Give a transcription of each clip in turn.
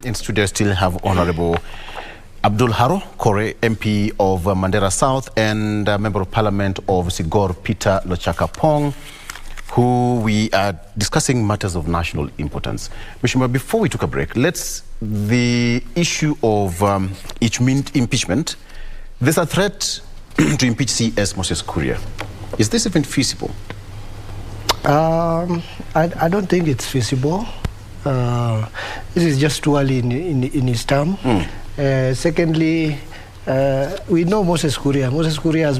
In studio, still have Honorable Abdul Kore, MP of Mandera South, and Member of Parliament of Sigor, Peter Lochaka-Pong, who we are discussing matters of national importance. Mheshimiwa, before we took a break, the issue of impeachment. There's a threat to impeach CS Moses Kuria. Is this even feasible? I don't think it's feasible. This is just too early in his term. Secondly, we know Moses Kuria. Moses Kuria has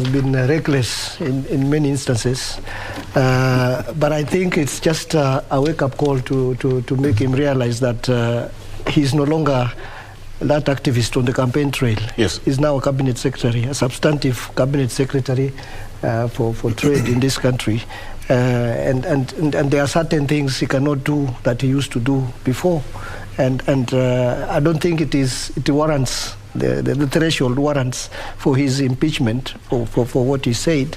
been reckless in many instances, but I think it's just a wake-up call to make him realize that he's no longer that activist on the campaign trail. Yes. He's now a cabinet secretary, a substantive cabinet secretary for trade in this country. And there are certain things he cannot do that he used to do before. And I don't think it warrants, the threshold warrants for his impeachment for what he said.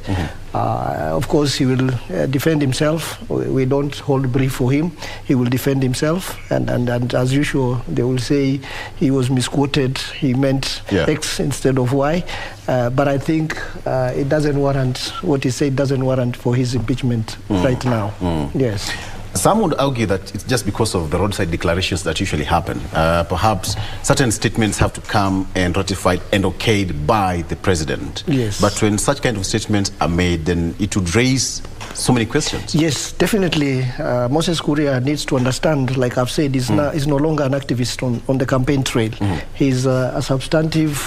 Of course, he will defend himself. We don't hold brief for him. He will defend himself. And as usual, they will say he was misquoted. He meant X instead of Y. But I think it doesn't warrant, what he said doesn't warrant for his impeachment right now. Yes. Some would argue that it's just because of the roadside declarations that usually happen. Perhaps certain statements have to come and ratified and okayed by the president. Yes. But when such kind of statements are made, then it would raise so many questions. Yes, definitely. Moses Kuria needs to understand, like I've said, he's no longer an activist on the campaign trail. He's a substantive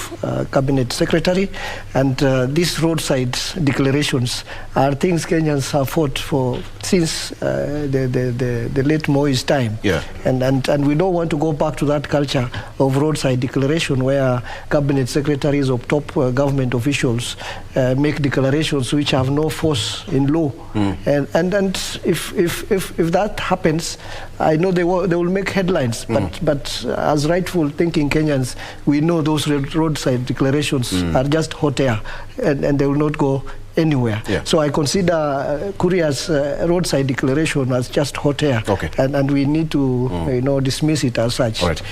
cabinet secretary, and these roadside declarations are things Kenyans have fought for since the late Moi's time. Yeah. And we don't want to go back to that culture of roadside declaration where cabinet secretaries of top government officials make declarations which have no force in law. And if that happens, I know they will make headlines. But as rightful thinking Kenyans, we know those roadside declarations are just hot air, and they will not go anywhere. Yeah. So I consider Kuria's roadside declaration as just hot air, and we need to dismiss it as such. All right.